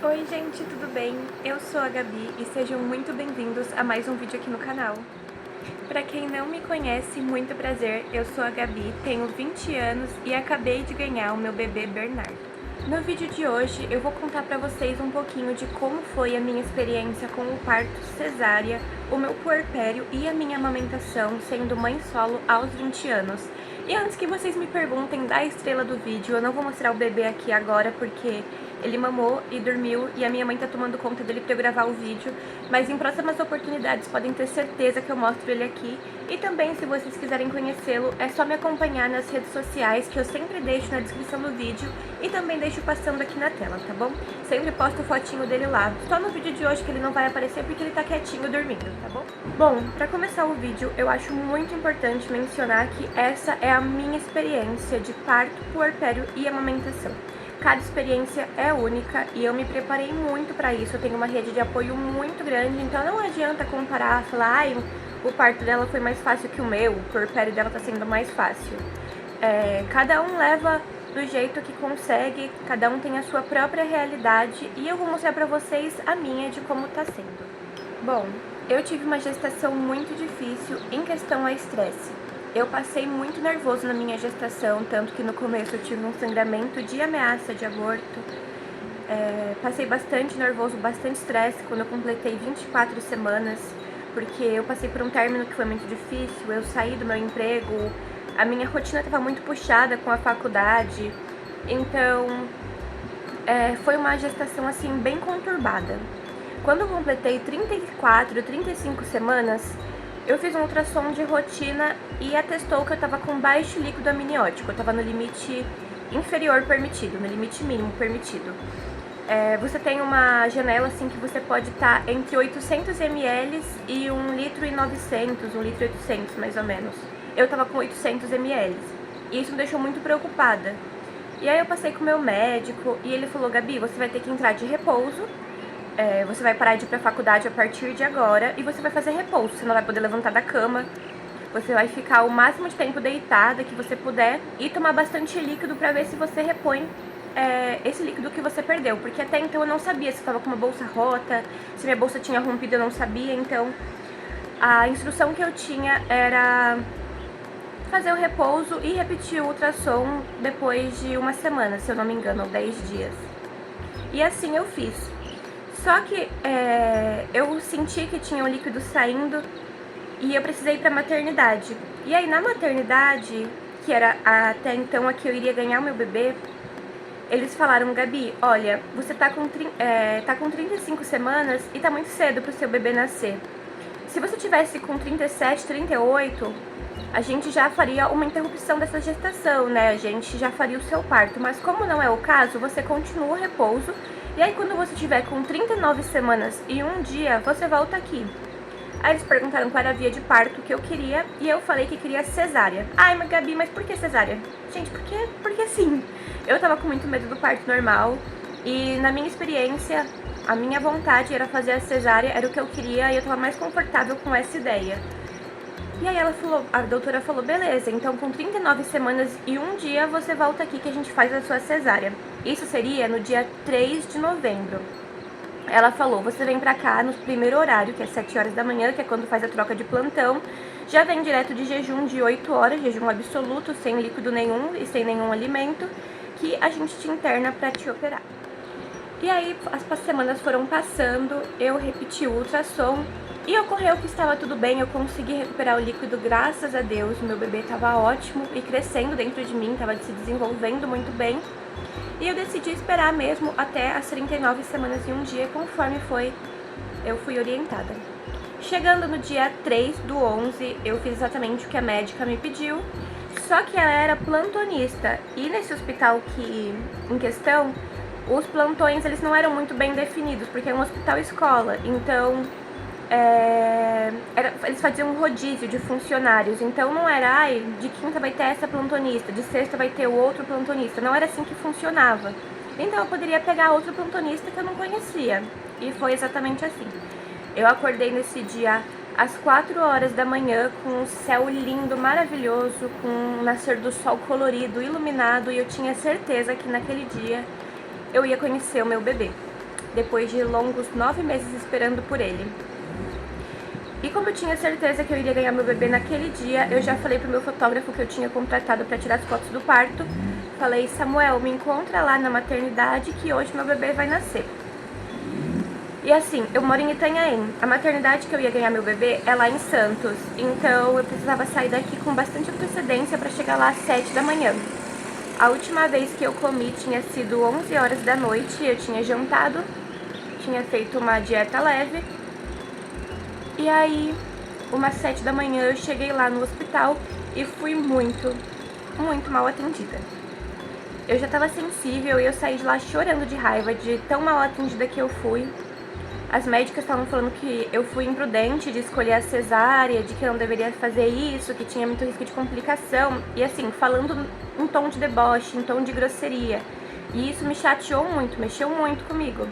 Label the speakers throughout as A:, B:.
A: Oi gente, tudo bem? Eu sou a Gabi e sejam muito bem-vindos a mais um vídeo aqui no canal. Para quem não me conhece, muito prazer, eu sou a Gabi, tenho 20 anos e acabei de ganhar o meu bebê Bernardo. No vídeo de hoje eu vou contar para vocês um pouquinho de como foi a minha experiência com o parto cesárea, o meu puerpério e a minha amamentação sendo mãe solo aos 20 anos. E antes que vocês me perguntem da estrela do vídeo, eu não vou mostrar o bebê aqui agora porque ele mamou e dormiu e a minha mãe tá tomando conta dele pra eu gravar o vídeo, mas em próximas oportunidades podem ter certeza que eu mostro ele aqui. E também, se vocês quiserem conhecê-lo, é só me acompanhar nas redes sociais que eu sempre deixo na descrição do vídeo e também deixo passando aqui na tela, tá bom? Sempre posto fotinho dele lá, só no vídeo de hoje que ele não vai aparecer porque ele tá quietinho dormindo, tá bom? Bom, pra começar o vídeo, eu acho muito importante mencionar que essa é a minha experiência de parto, puerpério e amamentação. Cada experiência é única e eu me preparei muito para isso, eu tenho uma rede de apoio muito grande, então não adianta comparar, falar, ai, o parto dela foi mais fácil que o meu, o puerpério dela tá sendo mais fácil. Cada um leva do jeito que consegue, cada um tem a sua própria realidade e eu vou mostrar pra vocês a minha de como tá sendo. Bom, eu tive uma gestação muito difícil em questão a estresse. Eu passei muito nervoso na minha gestação, tanto que no começo eu tive um sangramento de ameaça de aborto. Passei bastante nervoso, bastante estresse quando eu completei 24 semanas, porque eu passei por um término que foi muito difícil, eu saí do meu emprego, a minha rotina estava muito puxada com a faculdade, então foi uma gestação assim bem conturbada. Quando eu completei 34, 35 semanas, eu fiz um ultrassom de rotina e atestou que eu estava com baixo líquido amniótico, eu estava no limite inferior permitido, no limite mínimo permitido. Você tem uma janela assim que você pode estar entre 800 ml e 1 litro e 900, 1 litro e 800 mais ou menos. Eu estava com 800 ml e isso me deixou muito preocupada. E aí eu passei com o meu médico e ele falou, Gabi, você vai ter que entrar de repouso. Você vai parar de ir pra faculdade a partir de agora e você vai fazer repouso, você não vai poder levantar da cama, você vai ficar o máximo de tempo deitada que você puder e tomar bastante líquido pra ver se você repõe esse líquido que você perdeu, porque até então eu não sabia se estava com uma bolsa rota, se minha bolsa tinha rompido, eu não sabia, então a instrução que eu tinha era fazer o repouso e repetir o ultrassom depois de uma semana, se eu não me engano, ou 10 dias. E assim eu fiz. Só que eu senti que tinha um líquido saindo e eu precisei ir pra maternidade. E aí na maternidade, que era até então a que eu iria ganhar o meu bebê, eles falaram, Gabi, olha, você tá com 35 semanas e tá muito cedo pro seu bebê nascer. Se você tivesse com 37, 38, a gente já faria uma interrupção dessa gestação, né? A gente já faria o seu parto. Mas como não é o caso, você continua o repouso. E aí quando você tiver com 39 semanas e 1 dia, você volta aqui. Aí eles perguntaram qual era a via de parto que eu queria e eu falei que queria cesárea. Ai, mas Gabi, mas por que cesárea? Gente, porque sim. Eu tava com muito medo do parto normal e na minha experiência, a minha vontade era fazer a cesárea, era o que eu queria e eu tava mais confortável com essa ideia. E aí ela falou, a doutora falou, beleza, então com 39 semanas e 1 dia você volta aqui que a gente faz a sua cesárea. Isso seria no dia 3 de novembro. Ela falou, você vem pra cá no primeiro horário, que é 7 horas da manhã, que é quando faz a troca de plantão. Já vem direto de jejum de 8 horas, jejum absoluto, sem líquido nenhum e sem nenhum alimento, que a gente te interna pra te operar. E aí as semanas foram passando, eu repeti o ultrassom e ocorreu que estava tudo bem, eu consegui recuperar o líquido, graças a Deus. Meu bebê estava ótimo e crescendo dentro de mim, estava se desenvolvendo muito bem. E eu decidi esperar mesmo até as 39 semanas e 1 dia, conforme eu fui orientada. Chegando no dia 3 do 11, eu fiz exatamente o que a médica me pediu, só que ela era plantonista. E nesse hospital em questão, os plantões eles não eram muito bem definidos, porque é um hospital escola, então eles faziam um rodízio de funcionários, então não era, ai, de quinta vai ter essa plantonista, de sexta vai ter o outro plantonista, não era assim que funcionava. Então eu poderia pegar outro plantonista que eu não conhecia, e foi exatamente assim. Eu acordei nesse dia às 4 horas da manhã com um céu lindo, maravilhoso, com o nascer do sol colorido, iluminado, e eu tinha certeza que naquele dia eu ia conhecer o meu bebê. depois de longos 9 meses esperando por ele. E como eu tinha certeza que eu iria ganhar meu bebê naquele dia, eu já falei pro meu fotógrafo que eu tinha contratado para tirar as fotos do parto. Falei: Samuel, me encontra lá na maternidade que hoje meu bebê vai nascer. E assim, eu moro em Itanhaém. A maternidade que eu ia ganhar meu bebê é lá em Santos. Então eu precisava sair daqui com bastante antecedência para chegar lá às 7 da manhã. A última vez que eu comi tinha sido 11 horas da noite. Eu tinha jantado, tinha feito uma dieta leve. E aí, umas 7 da manhã, eu cheguei lá no hospital e fui muito mal atendida. Eu já tava sensível e eu saí de lá chorando de raiva de tão mal atendida que eu fui. As médicas estavam falando que eu fui imprudente de escolher a cesárea, de que eu não deveria fazer isso, que tinha muito risco de complicação. E assim, falando em tom de deboche, em tom de grosseria. E isso me chateou muito, mexeu muito comigo.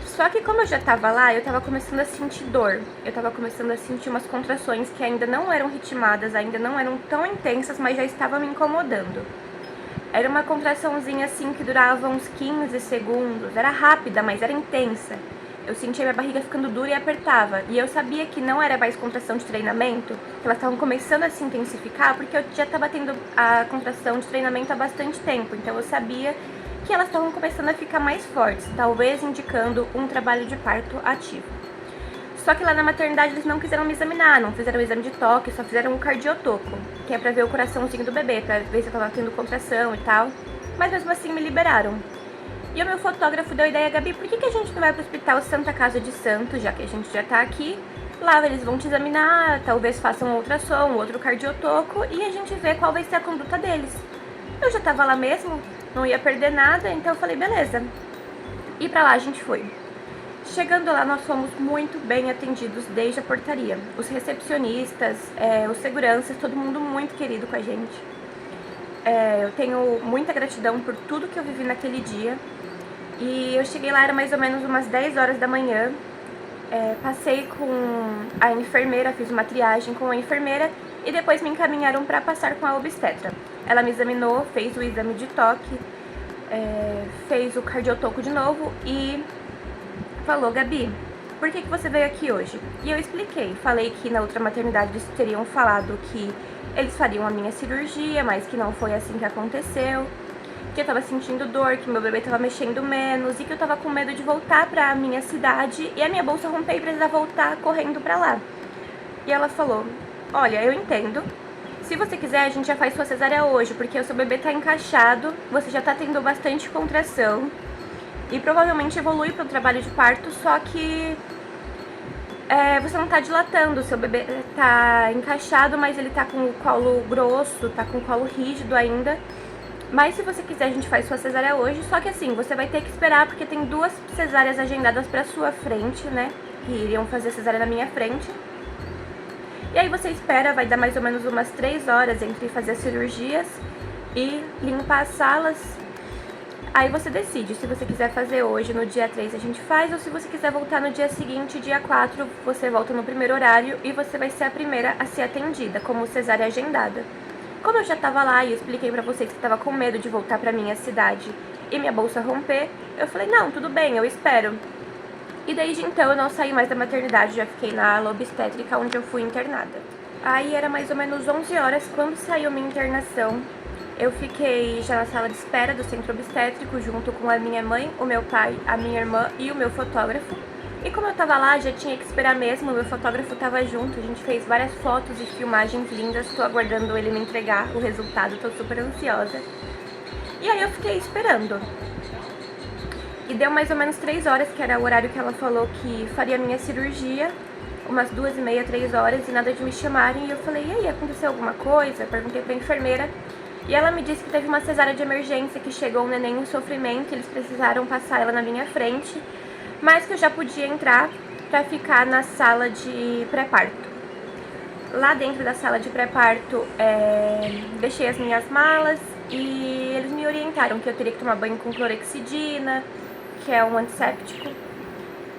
A: Só que como eu já tava lá, eu tava começando a sentir dor. Eu tava começando a sentir umas contrações que ainda não eram ritmadas, ainda não eram tão intensas, mas já estavam me incomodando. Era uma contraçãozinha assim que durava uns 15 segundos. Era rápida, mas era intensa. Eu sentia minha barriga ficando dura e apertava. E eu sabia que não era mais contração de treinamento, que elas estavam começando a se intensificar, porque eu já estava tendo a contração de treinamento há bastante tempo. Então eu sabia que elas estavam começando a ficar mais fortes, talvez indicando um trabalho de parto ativo. Só que lá na maternidade eles não quiseram me examinar, não fizeram o exame de toque, só fizeram um cardiotoco, que é pra ver o coraçãozinho do bebê, pra ver se eu tava tendo contração e tal. Mas mesmo assim me liberaram. E o meu fotógrafo deu a ideia: Gabi, por que a gente não vai pro Hospital Santa Casa de Santos, já que a gente já tá aqui? Lá eles vão te examinar, talvez façam um ultrassom, outro cardiotoco, e a gente vê qual vai ser a conduta deles. Eu já tava lá mesmo, não ia perder nada, então eu falei: beleza. E pra lá a gente foi. Chegando lá, nós fomos muito bem atendidos desde a portaria. Os recepcionistas, os seguranças, todo mundo muito querido com a gente. Eu tenho muita gratidão por tudo que eu vivi naquele dia. E eu cheguei lá, era mais ou menos umas 10 horas da manhã. Passei com a enfermeira, fiz uma triagem com a enfermeira e depois me encaminharam para passar com a obstetra. Ela me examinou, fez o exame de toque, fez o cardiotoco de novo e falou: Gabi, por que você veio aqui hoje? E eu expliquei, falei que na outra maternidade eles teriam falado que eles fariam a minha cirurgia, mas que não foi assim que aconteceu, que eu tava sentindo dor, que meu bebê tava mexendo menos e que eu tava com medo de voltar pra minha cidade e a minha bolsa romper e precisar voltar correndo pra lá. E ela falou: olha, eu entendo, se você quiser a gente já faz sua cesárea hoje, porque o seu bebê tá encaixado, você já tá tendo bastante contração e provavelmente evolui para o trabalho de parto, só que você não tá dilatando, seu bebê tá encaixado, mas ele tá com o colo grosso, tá com o colo rígido ainda. Mas se você quiser a gente faz sua cesárea hoje, só que assim, você vai ter que esperar porque tem 2 cesáreas agendadas pra sua frente, né, que iriam fazer a cesárea na minha frente. E aí você espera, vai dar mais ou menos umas 3 horas entre fazer as cirurgias e limpar as salas. Aí você decide, se você quiser fazer hoje, no dia 3 a gente faz, ou se você quiser voltar no dia seguinte, dia 4, você volta no primeiro horário e você vai ser a primeira a ser atendida, como cesárea agendada. Como eu já tava lá e expliquei pra vocês que tava com medo de voltar pra minha cidade e minha bolsa romper, eu falei: não, tudo bem, eu espero. E desde então eu não saí mais da maternidade, já fiquei na ala obstétrica onde eu fui internada. Aí era mais ou menos 11 horas quando saiu minha internação. Eu fiquei já na sala de espera do centro obstétrico junto com a minha mãe, o meu pai, a minha irmã e o meu fotógrafo. E como eu tava lá, já tinha que esperar mesmo, o meu fotógrafo tava junto, a gente fez várias fotos e filmagens lindas, tô aguardando ele me entregar o resultado, tô super ansiosa. E aí eu fiquei esperando. E deu mais ou menos 3 horas, que era o horário que ela falou que faria a minha cirurgia, umas 2h30, 3 horas, e nada de me chamarem. E eu falei: e aí, aconteceu alguma coisa? Perguntei pra enfermeira. E ela me disse que teve uma cesárea de emergência, que chegou um neném em sofrimento, eles precisaram passar ela na minha frente, mas que eu já podia entrar pra ficar na sala de pré-parto. Lá dentro da sala de pré-parto, deixei as minhas malas e eles me orientaram que eu teria que tomar banho com clorexidina, que é um antisséptico,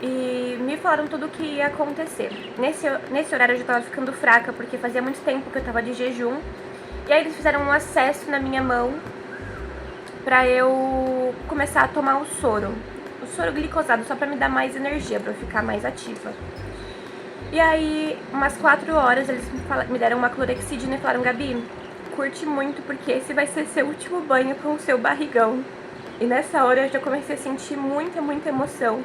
A: e me falaram tudo o que ia acontecer. Nesse horário eu já tava ficando fraca, porque fazia muito tempo que eu tava de jejum. E aí eles fizeram um acesso na minha mão pra eu começar a tomar o soro glicosado só pra me dar mais energia, pra eu ficar mais ativa. E aí, umas 4 horas, eles me deram uma clorexidina e falaram: Gabi, curte muito porque esse vai ser seu último banho com o seu barrigão. E nessa hora eu já comecei a sentir muita emoção,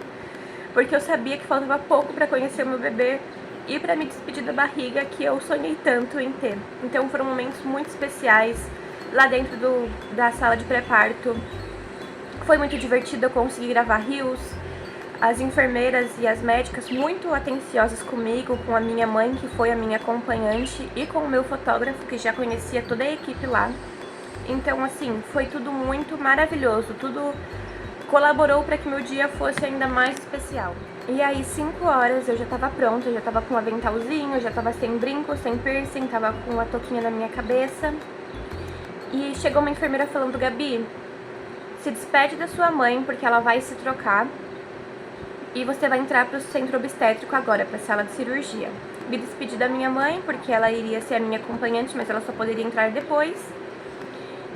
A: porque eu sabia que faltava pouco pra conhecer o meu bebê e pra me despedir da barriga que eu sonhei tanto em ter. Então foram momentos muito especiais lá dentro da sala de pré-parto. Foi muito divertido, eu consegui gravar reels. As enfermeiras e as médicas muito atenciosas comigo, com a minha mãe, que foi a minha acompanhante, e com o meu fotógrafo, que já conhecia toda a equipe lá. Então, assim, foi tudo muito maravilhoso, tudo colaborou para que meu dia fosse ainda mais especial. E aí, 5 horas, eu já tava pronta, eu já tava com um aventalzinho, eu já tava sem brinco, sem piercing, tava com a touquinha na minha cabeça. E chegou uma enfermeira falando: Gabi, se despede da sua mãe, porque ela vai se trocar e você vai entrar pro centro obstétrico agora, pra sala de cirurgia. Me despedi da minha mãe, porque ela iria ser a minha acompanhante, mas ela só poderia entrar depois.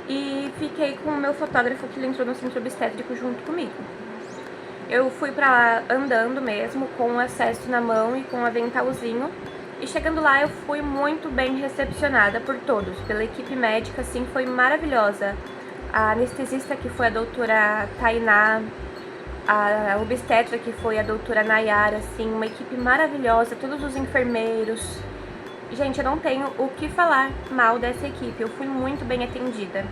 A: E fiquei com o meu fotógrafo, que ele entrou no centro obstétrico junto comigo. Eu fui pra lá andando mesmo, com o acesso na mão e com o aventalzinho. E chegando lá, eu fui muito bem recepcionada por todos, pela equipe médica, assim, foi maravilhosa. A anestesista, que foi a doutora Tainá, a obstetra, que foi a doutora Nayara, assim, uma equipe maravilhosa, todos os enfermeiros. Gente, eu não tenho o que falar mal dessa equipe, eu fui muito bem atendida.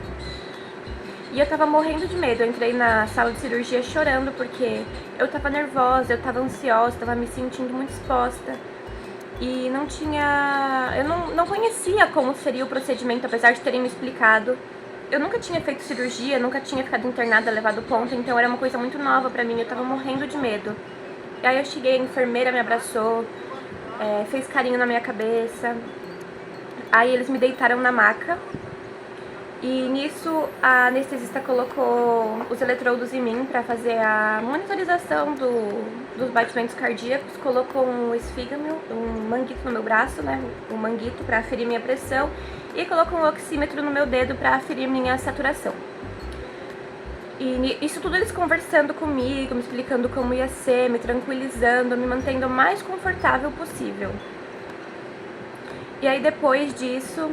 A: E eu tava morrendo de medo, eu entrei na sala de cirurgia chorando porque eu tava nervosa, eu tava ansiosa, tava me sentindo muito exposta. E não tinha... eu não conhecia como seria o procedimento, apesar de terem me explicado. Eu nunca tinha feito cirurgia, nunca tinha ficado internada, levado ponto, então era uma coisa muito nova pra mim, eu tava morrendo de medo. E aí eu cheguei, a enfermeira me abraçou, fez carinho na minha cabeça. Aí eles me deitaram na maca. E nisso a anestesista colocou os eletrodos em mim pra fazer a monitorização dos batimentos cardíacos. Colocou um esfígamo, um manguito no meu braço, né? Um manguito pra aferir minha pressão. E colocou um oxímetro no meu dedo pra aferir minha saturação. E isso tudo eles conversando comigo, me explicando como ia ser, me tranquilizando, me mantendo o mais confortável possível. E aí depois disso,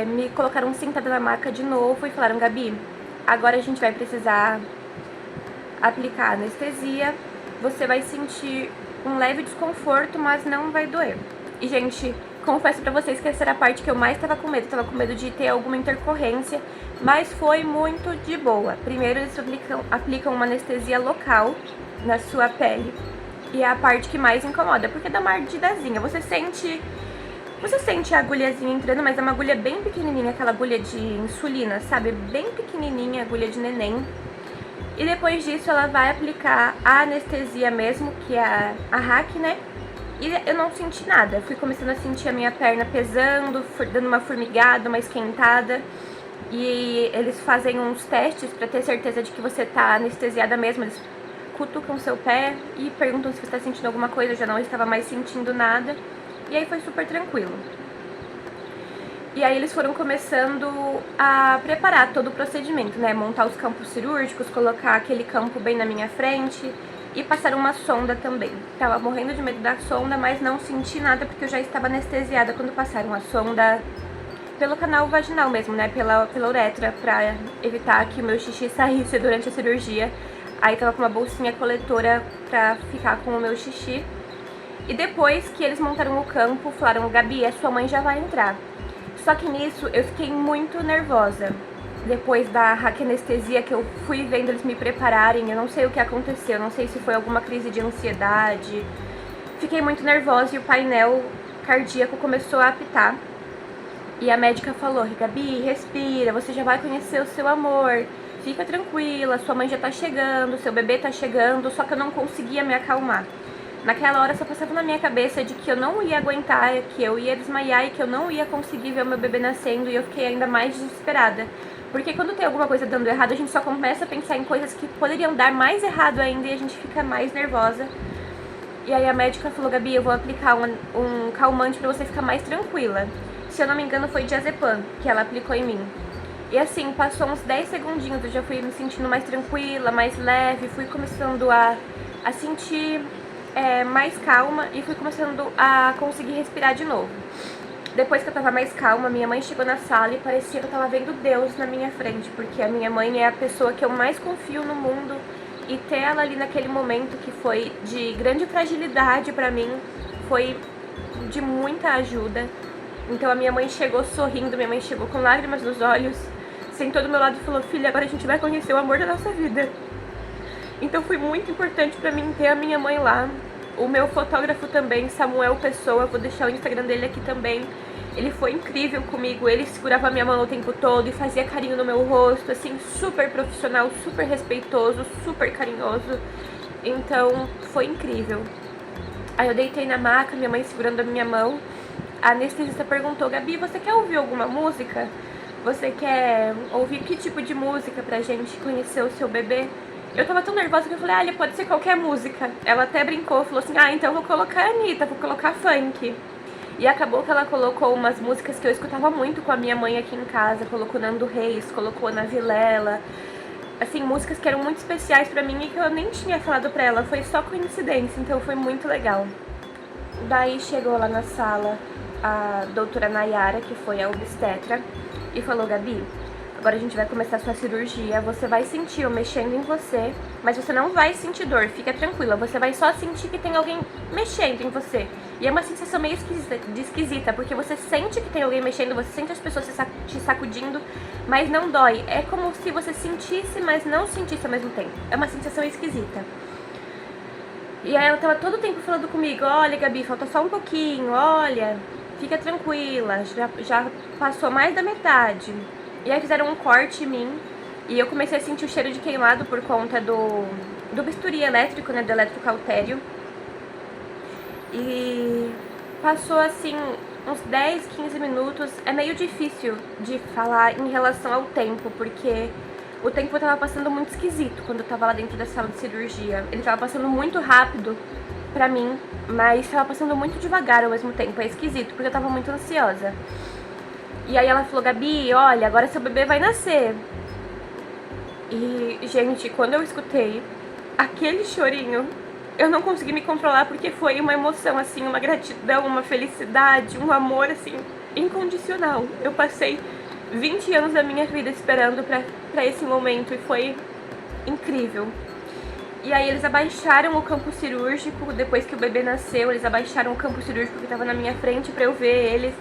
A: me colocaram sentada na maca de novo e falaram: Gabi, agora a gente vai precisar aplicar anestesia, você vai sentir um leve desconforto, mas não vai doer. E, gente, confesso pra vocês que essa era a parte que eu mais tava com medo de ter alguma intercorrência, mas foi muito de boa. Primeiro eles aplicam uma anestesia local na sua pele, e é a parte que mais incomoda, porque dá uma ardidazinha, você sente a agulhazinha entrando, mas é uma agulha bem pequenininha, aquela agulha de insulina, sabe? Bem pequenininha, agulha de neném. E depois disso ela vai aplicar a anestesia mesmo, que é a RAC, né? E eu não senti nada, eu fui começando a sentir a minha perna pesando, dando uma formigada, uma esquentada. E eles fazem uns testes pra ter certeza de que você tá anestesiada mesmo. Eles cutucam seu pé e perguntam se você tá sentindo alguma coisa. Eu já não estava mais sentindo nada. E aí foi super tranquilo. E aí eles foram começando a preparar todo o procedimento, né? Montar os campos cirúrgicos, colocar aquele campo bem na minha frente e passar uma sonda também. Tava morrendo de medo da sonda, mas não senti nada porque eu já estava anestesiada quando passaram a sonda pelo canal vaginal mesmo, né? Pela uretra, pra evitar que o meu xixi saísse durante a cirurgia. Aí tava com uma bolsinha coletora pra ficar com o meu xixi. E depois que eles montaram o campo, falaram: Gabi, a sua mãe já vai entrar. Só que nisso eu fiquei muito nervosa. Depois da raquianestesia que eu fui vendo eles me prepararem, eu não sei o que aconteceu, eu não sei se foi alguma crise de ansiedade. Fiquei muito nervosa e o painel cardíaco começou a apitar. E a médica falou: Gabi, respira, você já vai conhecer o seu amor. Fica tranquila, sua mãe já tá chegando, seu bebê tá chegando. Só que eu não conseguia me acalmar. Naquela hora só passava na minha cabeça de que eu não ia aguentar, que eu ia desmaiar e que eu não ia conseguir ver o meu bebê nascendo, e eu fiquei ainda mais desesperada. Porque quando tem alguma coisa dando errado, a gente só começa a pensar em coisas que poderiam dar mais errado ainda e a gente fica mais nervosa. E aí a médica falou: Gabi, eu vou aplicar um calmante pra você ficar mais tranquila. Se eu não me engano foi diazepam que ela aplicou em mim. E assim, passou uns 10 segundinhos, eu já fui me sentindo mais tranquila, mais leve, fui começando a sentir mais calma e fui começando a conseguir respirar de novo. Depois que eu tava mais calma, minha mãe chegou na sala e parecia que eu tava vendo Deus na minha frente, porque a minha mãe é a pessoa que eu mais confio no mundo, e ter ela ali naquele momento que foi de grande fragilidade pra mim, foi de muita ajuda. Então a minha mãe chegou sorrindo, minha mãe chegou com lágrimas nos olhos, sentou do meu lado e falou: filha, agora a gente vai conhecer o amor da nossa vida. Então foi muito importante pra mim ter a minha mãe lá. O meu fotógrafo também, Samuel Pessoa, vou deixar o Instagram dele aqui também. Ele foi incrível comigo, ele segurava a minha mão o tempo todo e fazia carinho no meu rosto, assim, super profissional, super respeitoso, super carinhoso. Então foi incrível. Aí eu deitei na maca, minha mãe segurando a minha mão. A anestesista perguntou: Gabi, você quer ouvir alguma música? Você quer ouvir que tipo de música pra gente conhecer o seu bebê? Eu tava tão nervosa que eu falei: pode ser qualquer música. Ela até brincou, falou assim: então eu vou colocar a Anitta, vou colocar funk. E acabou que ela colocou umas músicas que eu escutava muito com a minha mãe aqui em casa. Colocou Nando Reis, colocou Ana Vilela. Assim, músicas que eram muito especiais pra mim e que eu nem tinha falado pra ela. Foi só coincidência, então foi muito legal. Daí chegou lá na sala a doutora Nayara, que foi a obstetra, e falou: Gabi, agora a gente vai começar a sua cirurgia, você vai sentir eu mexendo em você, mas você não vai sentir dor, fica tranquila, você vai só sentir que tem alguém mexendo em você. E é uma sensação meio esquisita, porque você sente que tem alguém mexendo, você sente as pessoas te sacudindo, mas não dói. É como se você sentisse, mas não sentisse ao mesmo tempo. É uma sensação esquisita. E aí ela tava todo o tempo falando comigo: olha, Gabi, falta só um pouquinho, olha, fica tranquila, já passou mais da metade. E aí fizeram um corte em mim e eu comecei a sentir o cheiro de queimado por conta do bisturi elétrico, né, do eletrocautério. E passou assim uns 10, 15 minutos. É meio difícil de falar em relação ao tempo, porque o tempo tava passando muito esquisito quando eu tava lá dentro da sala de cirurgia. Ele tava passando muito rápido pra mim, mas tava passando muito devagar ao mesmo tempo. É esquisito, porque eu tava muito ansiosa. E aí ela falou: Gabi, olha, agora seu bebê vai nascer. E, gente, quando eu escutei aquele chorinho, eu não consegui me controlar, porque foi uma emoção, assim, uma gratidão, uma felicidade, um amor, assim, incondicional. Eu passei 20 anos da minha vida esperando pra esse momento e foi incrível. E aí eles abaixaram o campo cirúrgico, depois que o bebê nasceu, eles abaixaram o campo cirúrgico que tava na minha frente pra eu ver eles.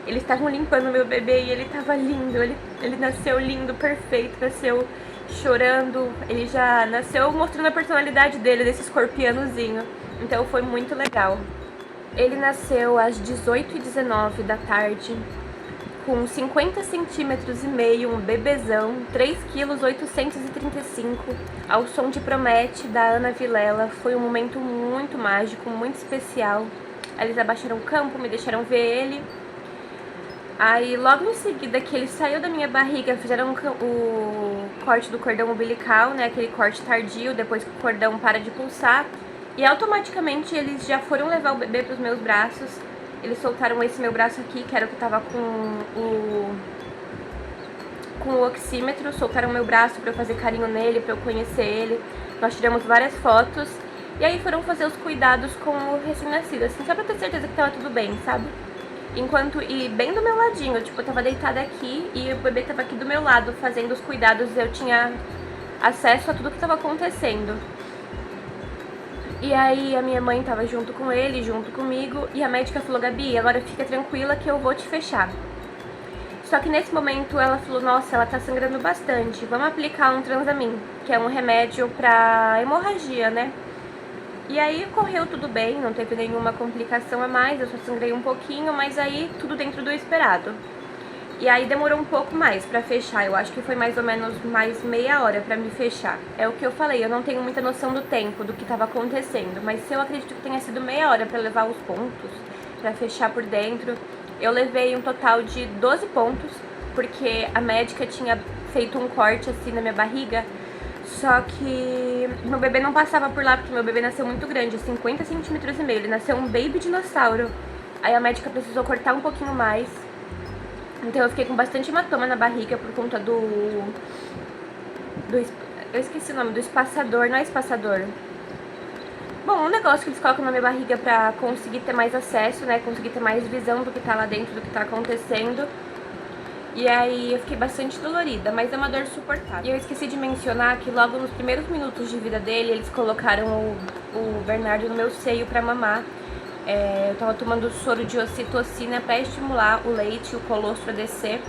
A: Eles estavam limpando meu bebê e ele tava lindo, ele nasceu lindo, perfeito, nasceu chorando, ele já nasceu mostrando a personalidade dele, desse escorpianozinho, então foi muito legal. Ele nasceu às 18h19 da tarde, com 50 centímetros e meio, um bebezão, 3,835 kg, ao som de Promete, da Ana Vilela. Foi um momento muito mágico, muito especial. Eles abaixaram o campo, me deixaram ver ele. Aí logo em seguida que ele saiu da minha barriga, fizeram o corte do cordão umbilical, né, aquele corte tardio, depois que o cordão para de pulsar. E automaticamente eles já foram levar o bebê para os meus braços. Eles soltaram esse meu braço aqui, que era o que tava com o oxímetro. Soltaram meu braço para eu fazer carinho nele, para eu conhecer ele. Nós tiramos várias fotos. E aí foram fazer os cuidados com o recém-nascido, assim, só pra ter certeza que tava tudo bem, sabe? E bem do meu ladinho, tipo, eu tava deitada aqui e o bebê tava aqui do meu lado fazendo os cuidados. Eu tinha acesso a tudo que tava acontecendo. E aí a minha mãe tava junto com ele, junto comigo, e a médica falou: Gabi, agora fica tranquila que eu vou te fechar. Só que nesse momento ela falou: nossa, ela tá sangrando bastante, vamos aplicar um Transamin, que é um remédio pra hemorragia, né? E aí correu tudo bem, não teve nenhuma complicação a mais, eu só sangrei um pouquinho, mas aí tudo dentro do esperado. E aí demorou um pouco mais pra fechar, eu acho que foi mais ou menos mais meia hora pra me fechar. É o que eu falei, eu não tenho muita noção do tempo, do que tava acontecendo, mas se eu acredito que tenha sido meia hora pra levar os pontos, pra fechar por dentro. Eu levei um total de 12 pontos, porque a médica tinha feito um corte assim na minha barriga, só que meu bebê não passava por lá, porque meu bebê nasceu muito grande, 50 centímetros e meio, ele nasceu um baby dinossauro. Aí a médica precisou cortar um pouquinho mais. Então eu fiquei com bastante hematoma na barriga por conta eu esqueci o nome, do espaçador, não é espaçador. Bom, um negócio que eles colocam na minha barriga pra conseguir ter mais acesso, né, conseguir ter mais visão do que tá lá dentro, do que tá acontecendo. E aí eu fiquei bastante dolorida, mas é uma dor suportável. E eu esqueci de mencionar que logo nos primeiros minutos de vida dele, eles colocaram o Bernardo no meu seio pra mamar. Eu tava tomando soro de ocitocina pra estimular o leite, o colostro a descer.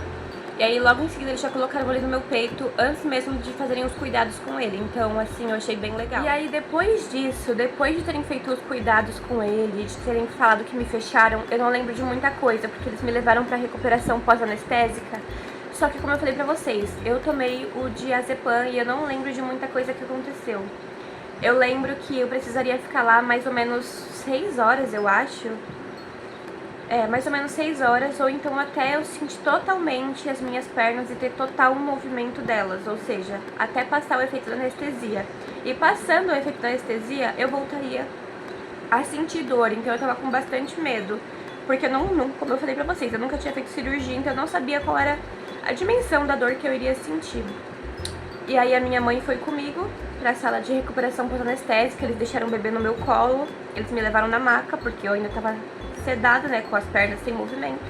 A: E aí logo em seguida eles já colocaram ele no meu peito, antes mesmo de fazerem os cuidados com ele. Então assim, eu achei bem legal. E aí depois disso, depois de terem feito os cuidados com ele, de terem falado que me fecharam, eu não lembro de muita coisa, porque eles me levaram pra recuperação pós-anestésica. Só que como eu falei pra vocês, eu tomei o diazepam e eu não lembro de muita coisa que aconteceu. Eu lembro que eu precisaria ficar lá mais ou menos 6 horas, eu acho. Mais ou menos 6 horas, ou então até eu sentir totalmente as minhas pernas e ter total movimento delas, ou seja, até passar o efeito da anestesia. E passando o efeito da anestesia, eu voltaria a sentir dor, então eu tava com bastante medo, porque eu não, como eu falei pra vocês, eu nunca tinha feito cirurgia, então eu não sabia qual era a dimensão da dor que eu iria sentir. E aí a minha mãe foi comigo pra sala de recuperação pós-anestésica, eles deixaram o bebê no meu colo, eles me levaram na maca, porque eu ainda tava sedada, né, com as pernas sem movimento.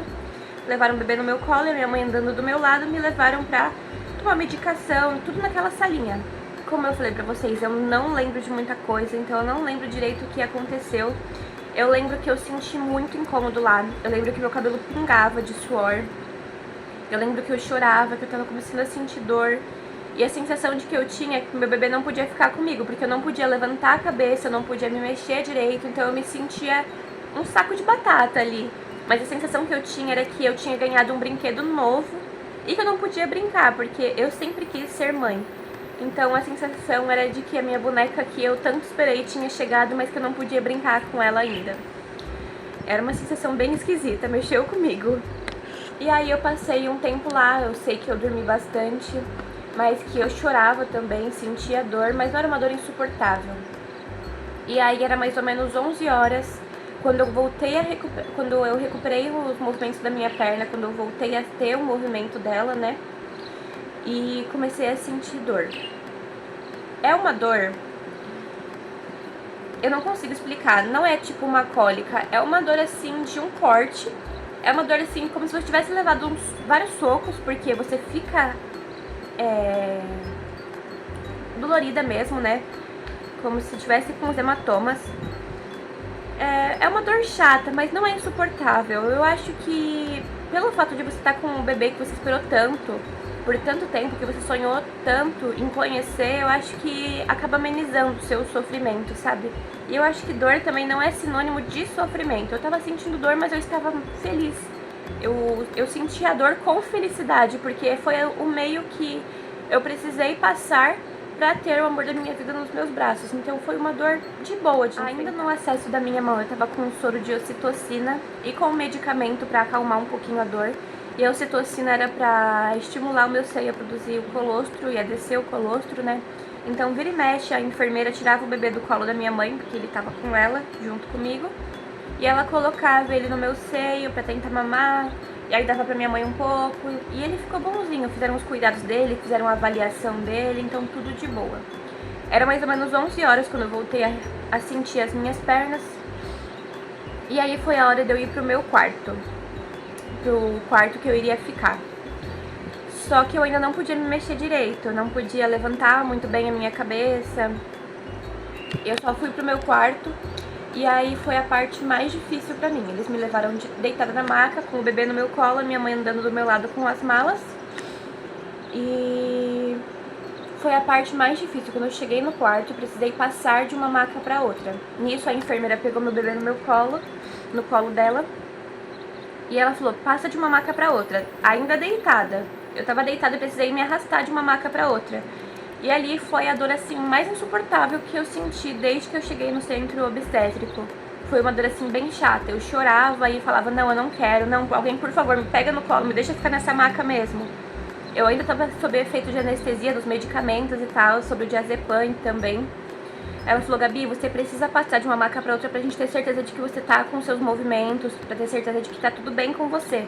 A: Levaram o bebê no meu colo e a minha mãe andando do meu lado, me levaram pra tomar medicação, tudo naquela salinha. Como eu falei pra vocês, eu não lembro de muita coisa, então eu não lembro direito o que aconteceu. Eu lembro que eu senti muito incômodo lá, eu lembro que meu cabelo pingava de suor, eu lembro que eu chorava, que eu tava começando a sentir dor. E a sensação de que eu tinha é que meu bebê não podia ficar comigo, porque eu não podia levantar a cabeça, eu não podia me mexer direito, então eu me sentia um saco de batata ali. Mas a sensação que eu tinha era que eu tinha ganhado um brinquedo novo e que eu não podia brincar, porque eu sempre quis ser mãe. Então a sensação era de que a minha boneca que eu tanto esperei tinha chegado, mas que eu não podia brincar com ela ainda. Era uma sensação bem esquisita, mexeu comigo. E aí eu passei um tempo lá, eu sei que eu dormi bastante, mas que eu chorava também, sentia dor, mas não era uma dor insuportável. E aí era mais ou menos 11 horas, quando eu voltei quando eu recuperei os movimentos da minha perna, quando eu voltei a ter o movimento dela, né? E comecei a sentir dor. É uma dor, eu não consigo explicar, não é tipo uma cólica, é uma dor assim de um corte. É uma dor assim como se você tivesse levado vários socos, porque você fica dolorida mesmo, né? Como se tivesse com os hematomas. É uma dor chata, mas não é insuportável. Eu acho que pelo fato de você estar com um bebê que você esperou tanto, por tanto tempo, que você sonhou tanto em conhecer, eu acho que acaba amenizando o seu sofrimento, sabe? E eu acho que dor também não é sinônimo de sofrimento. Eu tava sentindo dor, mas eu estava feliz. Eu senti a dor com felicidade, porque foi o meio que eu precisei passar pra ter o amor da minha vida nos meus braços. Então foi uma dor de boa de enfrentar. Ainda no acesso da minha mão eu tava com um soro de ocitocina e com um medicamento pra acalmar um pouquinho a dor. E a ocitocina era pra estimular o meu seio a produzir o colostro e a descer o colostro, né? Então vira e mexe, a enfermeira tirava o bebê do colo da minha mãe, porque ele tava com ela, junto comigo. E ela colocava ele no meu seio pra tentar mamar, e aí dava pra minha mãe um pouco, e ele ficou bonzinho. Fizeram os cuidados dele, fizeram a avaliação dele, então tudo de boa. Era mais ou menos 11 horas quando eu voltei a sentir as minhas pernas. E aí foi a hora de eu ir pro meu quarto, pro quarto que eu iria ficar. Só que eu ainda não podia me mexer direito, eu não podia levantar muito bem a minha cabeça. Eu só fui pro meu quarto. E aí foi a parte mais difícil pra mim. Eles me levaram deitada na maca, com o bebê no meu colo, a minha mãe andando do meu lado com as malas. E foi a parte mais difícil. Quando eu cheguei no quarto, eu precisei passar de uma maca pra outra. Nisso a enfermeira pegou meu bebê no meu colo, no colo dela. E ela falou, passa de uma maca pra outra, ainda deitada. Eu tava deitada e precisei me arrastar de uma maca pra outra. E ali foi a dor assim mais insuportável que eu senti desde que eu cheguei no centro obstétrico. Foi uma dor assim bem chata. Eu chorava e falava, não, eu não quero, não, alguém por favor me pega no colo, me deixa ficar nessa maca mesmo. Eu ainda estava sob efeito de anestesia, dos medicamentos e tal, sobre o diazepam também. Ela falou, Gabi, você precisa passar de uma maca pra outra pra gente ter certeza de que você tá com seus movimentos, pra ter certeza de que tá tudo bem com você.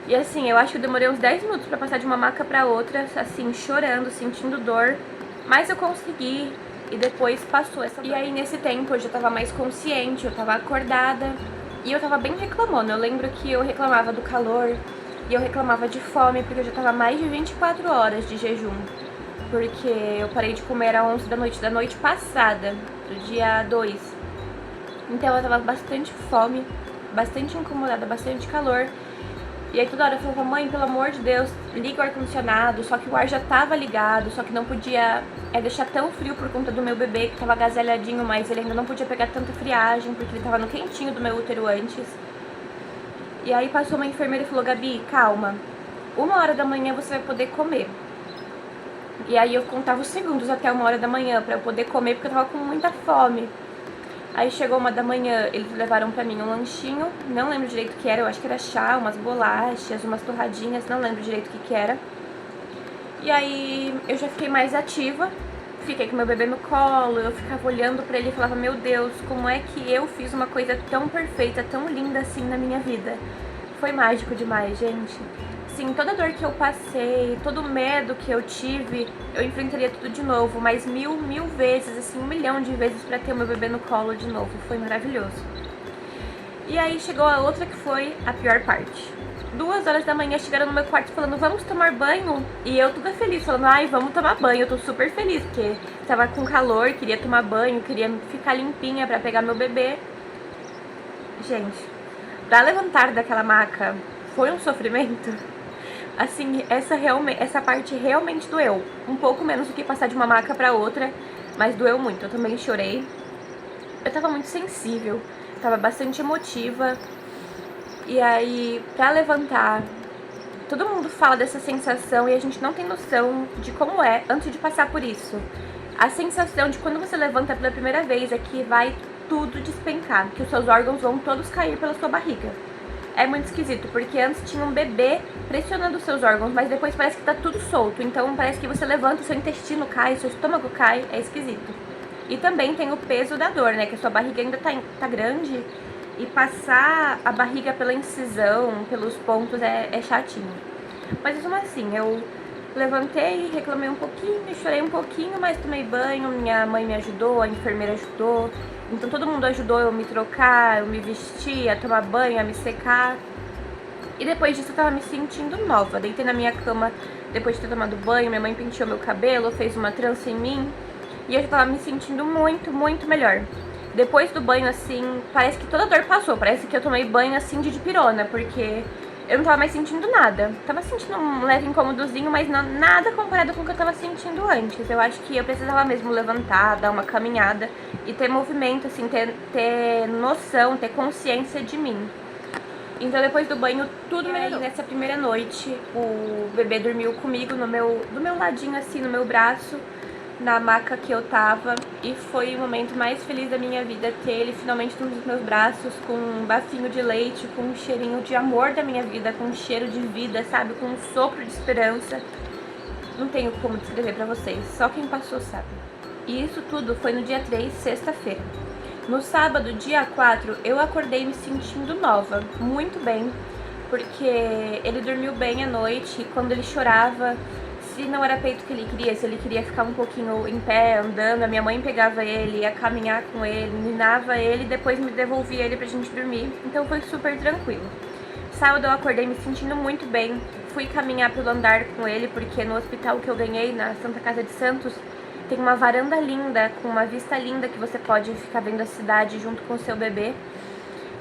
A: E assim, eu acho que eu demorei uns 10 minutos pra passar de uma maca pra outra, assim, chorando, sentindo dor. Mas eu consegui e depois passou essa dor. E aí nesse tempo eu já tava mais consciente, eu tava acordada e eu tava bem reclamando. Eu lembro que eu reclamava do calor e eu reclamava de fome porque eu já tava mais de 24 horas de jejum. Porque eu parei de comer às 11 da noite passada, do dia 2. Então eu tava bastante fome, bastante incomodada, bastante calor. E aí toda hora eu falava, mãe, pelo amor de Deus, liga o ar-condicionado. Só que o ar já tava ligado, só que não podia deixar tão frio por conta do meu bebê, que tava agasalhadinho, mas ele ainda não podia pegar tanta friagem, porque ele tava no quentinho do meu útero antes. E aí passou uma enfermeira e falou, Gabi, calma, 1h da manhã você vai poder comer. E aí eu contava os segundos até 1h da manhã pra eu poder comer, porque eu tava com muita fome. Aí chegou 1 da manhã, eles levaram pra mim um lanchinho, não lembro direito o que era, eu acho que era chá, umas bolachas, umas torradinhas, não lembro direito o que era. E aí eu já fiquei mais ativa, fiquei com meu bebê no colo, eu ficava olhando pra ele e falava, meu Deus, como é que eu fiz uma coisa tão perfeita, tão linda assim na minha vida? Foi mágico demais, gente. Sim, toda dor que eu passei, todo medo que eu tive, eu enfrentaria tudo de novo, mas mil vezes, assim, 1 milhão de vezes pra ter o meu bebê no colo de novo. Foi maravilhoso. E aí chegou a outra que foi a pior parte. 2h da manhã chegaram no meu quarto falando, vamos tomar banho? E eu toda feliz, falando, ai, vamos tomar banho. Eu tô super feliz, porque tava com calor, queria tomar banho, queria ficar limpinha pra pegar meu bebê. Gente, pra levantar daquela maca foi um sofrimento. Assim, essa parte realmente doeu. Um pouco menos do que passar de uma maca pra outra, mas doeu muito. Eu também chorei. Eu tava muito sensível, tava bastante emotiva. E aí, pra levantar, todo mundo fala dessa sensação e a gente não tem noção de como é antes de passar por isso. A sensação de quando você levanta pela primeira vez é que vai tudo despencar, que os seus órgãos vão todos cair pela sua barriga. É muito esquisito, porque antes tinha um bebê pressionando os seus órgãos, mas depois parece que tá tudo solto. Então parece que você levanta, o seu intestino cai, seu estômago cai, é esquisito. E também tem o peso da dor, né, que a sua barriga ainda tá grande e passar a barriga pela incisão, pelos pontos é chatinho. Mas mesmo assim, eu levantei, reclamei um pouquinho, chorei um pouquinho, mas tomei banho, minha mãe me ajudou, a enfermeira ajudou. Então todo mundo ajudou eu me trocar, eu me vestir, a tomar banho, a me secar. E depois disso eu tava me sentindo nova. Deitei na minha cama depois de ter tomado banho, minha mãe penteou meu cabelo, fez uma trança em mim. E eu já tava me sentindo muito melhor. Depois do banho, assim, parece que toda a dor passou. Parece que eu tomei banho, assim, de dipirona, porque eu não tava mais sentindo nada. Tava sentindo um leve incômodozinho, mas não, nada comparado com o que eu tava sentindo antes. Eu acho que eu precisava mesmo levantar, dar uma caminhada e ter movimento, assim, ter noção, ter consciência de mim. Então depois do banho tudo melhorou. E nessa primeira noite o bebê dormiu comigo do meu ladinho, assim, no meu braço, na maca que eu tava, e foi o momento mais feliz da minha vida ter ele finalmente nos meus braços, com um bafinho de leite, com um cheirinho de amor da minha vida, com um cheiro de vida, sabe, com um sopro de esperança. Não tenho como descrever pra vocês, só quem passou sabe. E isso tudo foi no dia 3, sexta-feira. No sábado, dia 4, eu acordei me sentindo nova, muito bem, porque ele dormiu bem à noite, e quando ele chorava, se não era peito que ele queria, se ele queria ficar um pouquinho em pé, andando, a minha mãe pegava ele, ia caminhar com ele, ninava ele e depois me devolvia ele pra gente dormir. Então foi super tranquilo. Sábado eu acordei me sentindo muito bem, fui caminhar pelo andar com ele, porque no hospital que eu ganhei, na Santa Casa de Santos, tem uma varanda linda, com uma vista linda que você pode ficar vendo a cidade junto com o seu bebê.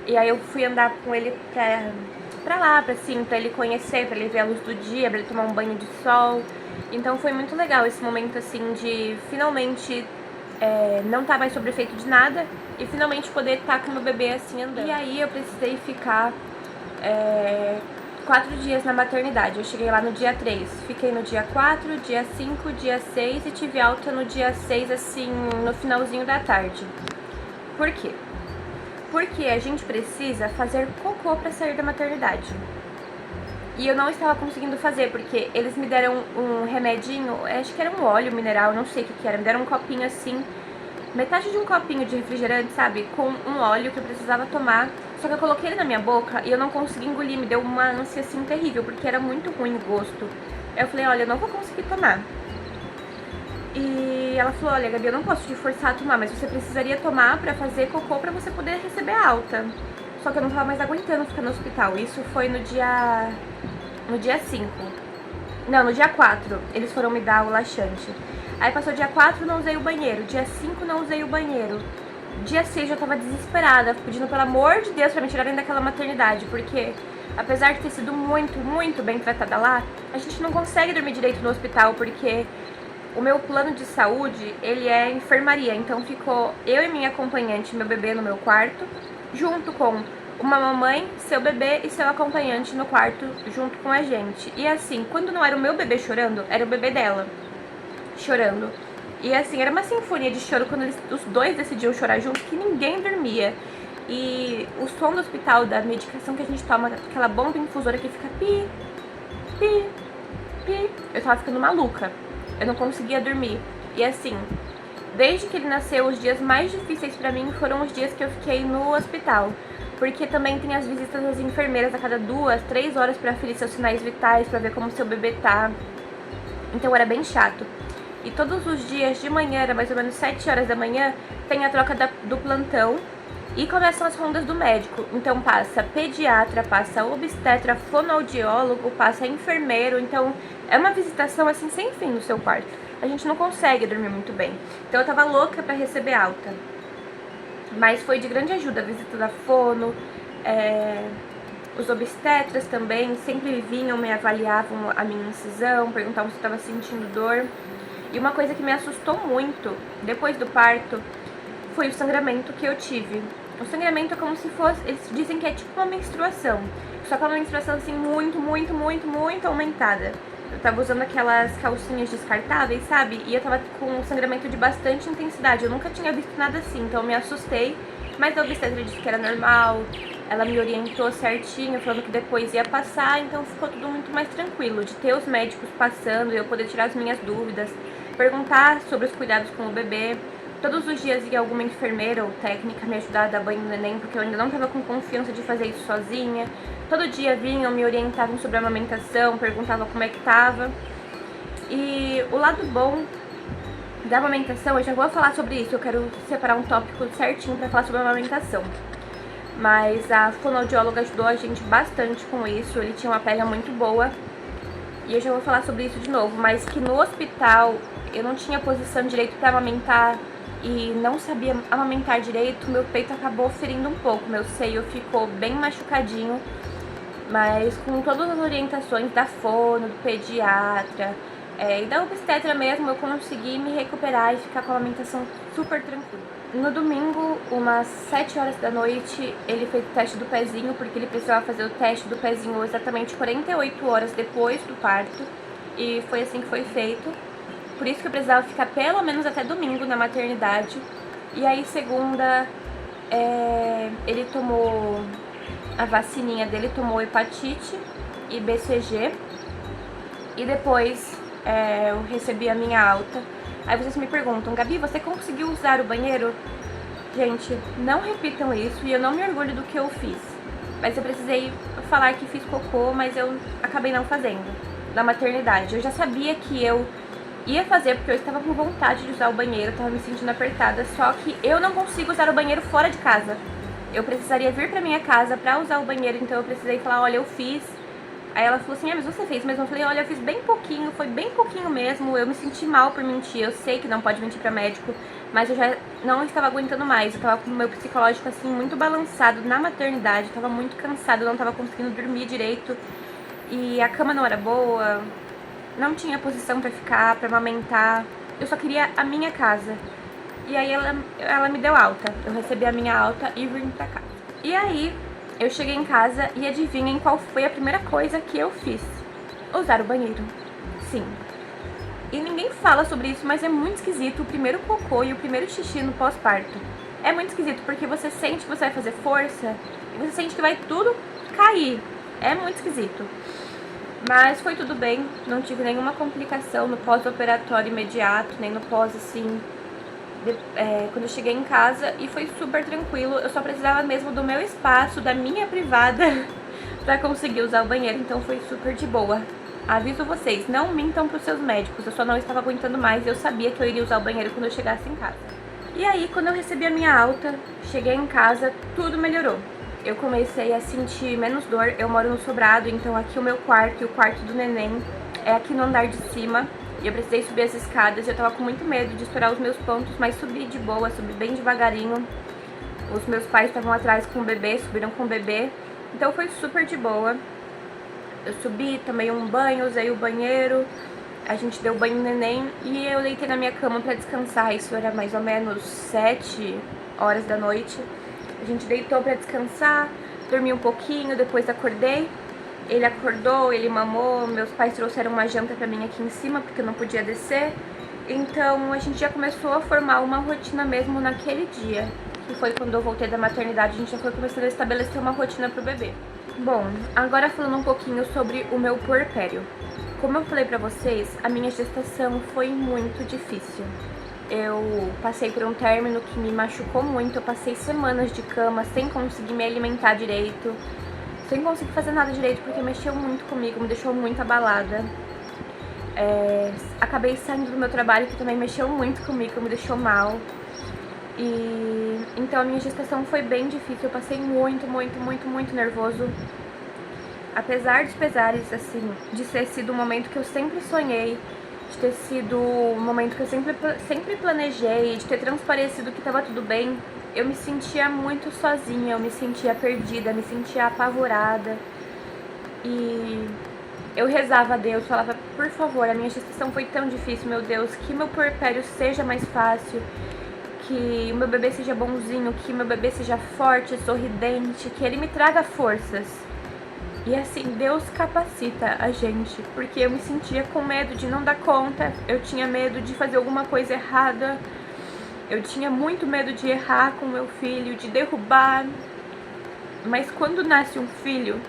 A: E aí eu fui andar com ele pra lá, pra ele conhecer, pra ele ver a luz do dia, pra ele tomar um banho de sol. Então foi muito legal esse momento, assim, de finalmente não estar mais sob efeito de nada e finalmente poder estar com o meu bebê, assim, andando. E aí eu precisei ficar 4 dias na maternidade. Eu cheguei lá no dia 3, fiquei no dia 4, dia 5, dia 6 e tive alta no dia 6, assim, no finalzinho da tarde. Por quê? Porque a gente precisa fazer cocô pra sair da maternidade. E eu não estava conseguindo fazer, porque eles me deram um remedinho, acho que era um óleo mineral, não sei o que era. Me deram um copinho assim, metade de um copinho de refrigerante, sabe? Com um óleo que eu precisava tomar Só que eu coloquei ele na minha boca e eu não consegui engolir, me deu uma ânsia assim terrível, porque era muito ruim o gosto. Aí eu falei, olha, eu não vou conseguir tomar. E ela falou, olha, Gabi, eu não posso te forçar a tomar, mas você precisaria tomar pra fazer cocô pra você poder receber alta. Só que eu não tava mais aguentando ficar no hospital. Isso foi no dia 5. Não, no dia 4. Eles foram me dar o laxante. Aí passou dia 4, não usei o banheiro. Dia 5, não usei o banheiro. Dia 6 eu tava desesperada, pedindo pelo amor de Deus pra me tirarem daquela maternidade. Porque, apesar de ter sido muito, muito bem tratada lá, a gente não consegue dormir direito no hospital, porque o meu plano de saúde, ele é enfermaria. Então ficou eu e minha acompanhante, meu bebê no meu quarto, junto com uma mamãe, seu bebê e seu acompanhante no quarto, junto com a gente. E assim, quando não era o meu bebê chorando, era o bebê dela chorando. E assim, era uma sinfonia de choro quando os dois decidiam chorar juntos, que ninguém dormia. E o som do hospital, da medicação que a gente toma, aquela bomba infusora que fica pi, pi, pi, eu tava ficando maluca. Eu não conseguia dormir. E assim, desde que ele nasceu, os dias mais difíceis pra mim foram os dias que eu fiquei no hospital. Porque também tem as visitas das enfermeiras a cada 2, 3 horas pra aferir seus sinais vitais, pra ver como seu bebê tá. Então era bem chato. E todos os dias de manhã, era mais ou menos 7 horas da manhã, tem a troca do plantão e começam as rondas do médico. Então passa pediatra, passa obstetra, fonoaudiólogo, passa enfermeiro. Então é uma visitação assim sem fim no seu quarto. A gente não consegue dormir muito bem. Então eu tava louca pra receber alta. Mas foi de grande ajuda a visita da fono, os obstetras também sempre vinham, me avaliavam a minha incisão, perguntavam se eu estava sentindo dor. E uma coisa que me assustou muito depois do parto foi o sangramento que eu tive. O sangramento é como se fosse, eles dizem que é tipo uma menstruação, só que é uma menstruação assim muito, muito, muito, muito aumentada. Eu tava usando aquelas calcinhas descartáveis, sabe? E eu tava com um sangramento de bastante intensidade. Eu nunca tinha visto nada assim, então eu me assustei. Mas a obstetra disse que era normal, ela me orientou certinho, falando que depois ia passar, então ficou tudo muito mais tranquilo, de ter os médicos passando e eu poder tirar as minhas dúvidas, perguntar sobre os cuidados com o bebê. Todos os dias ia alguma enfermeira ou técnica me ajudar a dar banho no neném, porque eu ainda não estava com confiança de fazer isso sozinha. Todo dia vinham, me orientavam sobre a amamentação, perguntavam como é que tava. E o lado bom da amamentação, eu já vou falar sobre isso, eu quero separar um tópico certinho pra falar sobre a amamentação. Mas a fonoaudióloga ajudou a gente bastante com isso, ele tinha uma pega muito boa. E eu já vou falar sobre isso de novo, mas que no hospital eu não tinha posição direito pra amamentar e não sabia amamentar direito, meu peito acabou ferindo um pouco, meu seio ficou bem machucadinho. Mas com todas as orientações da fono, do pediatra e da obstetra mesmo, eu consegui me recuperar e ficar com a amamentação super tranquila. No domingo, umas 7 horas da noite, ele fez o teste do pezinho, porque ele precisava fazer o teste do pezinho exatamente 48 horas depois do parto. E foi assim que foi feito. Por isso que eu precisava ficar pelo menos até domingo na maternidade. E aí, segunda, ele tomou a vacininha dele, tomou hepatite e BCG. E depois eu recebi a minha alta. Aí vocês me perguntam, Gabi, você conseguiu usar o banheiro? Gente, não repitam isso e eu não me orgulho do que eu fiz. Mas eu precisei falar que fiz cocô, mas eu acabei não fazendo na maternidade. Eu já sabia que eu ia fazer porque eu estava com vontade de usar o banheiro, estava me sentindo apertada, só que eu não consigo usar o banheiro fora de casa. Eu precisaria vir pra minha casa pra usar o banheiro, então eu precisei falar, olha, eu fiz. Aí ela falou assim, mas você fez mesmo? Eu falei, olha, eu fiz bem pouquinho, foi bem pouquinho mesmo, eu me senti mal por mentir, eu sei que não pode mentir pra médico, mas eu já não estava aguentando mais, eu tava com o meu psicológico assim muito balançado na maternidade, eu tava muito cansada, eu não tava conseguindo dormir direito, e a cama não era boa, não tinha posição pra ficar, pra amamentar, eu só queria a minha casa. E aí ela me deu alta, eu recebi a minha alta e vim pra casa. E aí eu cheguei em casa e adivinhem qual foi a primeira coisa que eu fiz? Usar o banheiro. Sim. E ninguém fala sobre isso, mas é muito esquisito o primeiro cocô e o primeiro xixi no pós-parto. É muito esquisito porque você sente que você vai fazer força e você sente que vai tudo cair. É muito esquisito. Mas foi tudo bem, não tive nenhuma complicação no pós-operatório imediato, nem no pós, assim, quando eu cheguei em casa, e foi super tranquilo. Eu só precisava mesmo do meu espaço, da minha privada, pra conseguir usar o banheiro, então foi super de boa. Aviso vocês, não mintam pros seus médicos, eu só não estava aguentando mais e eu sabia que eu iria usar o banheiro quando eu chegasse em casa. E aí, quando eu recebi a minha alta, cheguei em casa, tudo melhorou. Eu comecei a sentir menos dor, eu moro no sobrado, então aqui o meu quarto e o quarto do neném é aqui no andar de cima. E eu precisei subir as escadas e eu tava com muito medo de estourar os meus pontos, mas subi de boa, subi bem devagarinho. Os meus pais estavam atrás com o bebê, subiram com o bebê, então foi super de boa. Eu subi, tomei um banho, usei o banheiro, a gente deu banho no neném e eu deitei na minha cama pra descansar. Isso era mais ou menos 7 horas da noite. A gente deitou pra descansar, dormi um pouquinho, depois acordei. Ele acordou, ele mamou, meus pais trouxeram uma janta pra mim aqui em cima, porque eu não podia descer. Então a gente já começou a formar uma rotina mesmo naquele dia, que foi quando eu voltei da maternidade, a gente já foi começando a estabelecer uma rotina pro bebê. Bom, agora falando um pouquinho sobre o meu puerpério. Como eu falei pra vocês, a minha gestação foi muito difícil. Eu passei por um término que me machucou muito, eu passei semanas de cama sem conseguir me alimentar direito, sem conseguir fazer nada direito, porque mexeu muito comigo, me deixou muito abalada. Acabei saindo do meu trabalho, que também mexeu muito comigo, me deixou mal. E então a minha gestação foi bem difícil, eu passei muito nervoso. Apesar dos pesares, assim, de ter sido um momento que eu sempre sonhei, de ter sido um momento que eu sempre planejei, de ter transparecido que tava tudo bem, eu me sentia muito sozinha, eu me sentia perdida, me sentia apavorada. E eu rezava a Deus, falava, por favor, a minha gestação foi tão difícil, meu Deus, que meu puerpério seja mais fácil, que o meu bebê seja bonzinho, que meu bebê seja forte, sorridente, que ele me traga forças. E assim, Deus capacita a gente, porque eu me sentia com medo de não dar conta, eu tinha medo de fazer alguma coisa errada, eu tinha muito medo de errar com meu filho, de derrubar. Mas quando nasce um filho,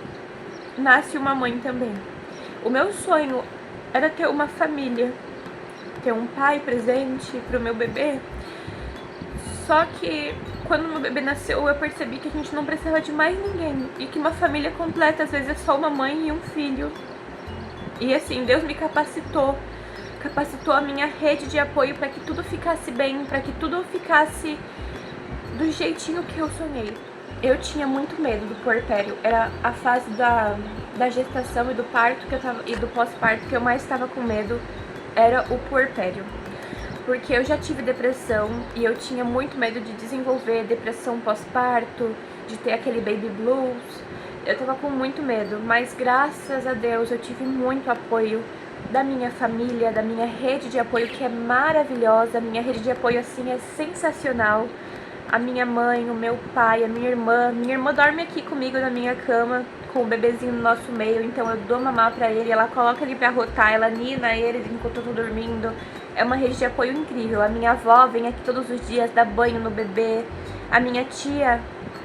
A: nasce uma mãe também. O meu sonho era ter uma família, ter um pai presente pro meu bebê. Só que quando meu bebê nasceu, eu percebi que a gente não precisava de mais ninguém. E que uma família completa, às vezes, é só uma mãe e um filho. E assim, Deus me capacitou a minha rede de apoio para que tudo ficasse bem, para que tudo ficasse do jeitinho que eu sonhei. Eu tinha muito medo do puerpério, era a fase da gestação e do parto que eu tava, e do pós-parto que eu mais estava com medo, era o puerpério. Porque eu já tive depressão e eu tinha muito medo de desenvolver depressão pós-parto, de ter aquele baby blues. Eu tava com muito medo, mas graças a Deus eu tive muito apoio da minha família, da minha rede de apoio, que é maravilhosa. A minha rede de apoio, assim, é sensacional. A minha mãe, o meu pai, a minha irmã dorme aqui comigo na minha cama, com o bebezinho no nosso meio, então eu dou mamar pra ele, ela coloca ele pra rotar, ela nina ele enquanto eu tô dormindo. É uma rede de apoio incrível. A minha avó vem aqui todos os dias, dá banho no bebê. A minha tia,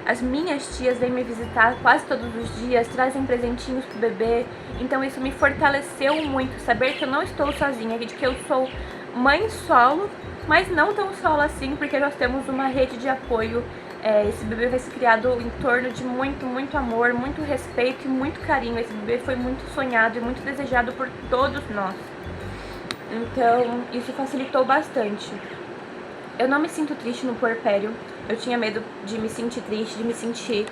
A: as minhas tias vêm me visitar quase todos os dias, trazem presentinhos pro bebê. Então isso me fortaleceu muito, saber que eu não estou sozinha, de que eu sou mãe solo, mas não tão solo assim, porque nós temos uma rede de apoio. Esse bebê vai ser criado em torno de muito amor, muito respeito e muito carinho. Esse bebê foi muito sonhado e muito desejado por todos nós. Então, isso facilitou bastante. Eu não me sinto triste no puerpério. Eu tinha medo de me sentir triste, de me sentir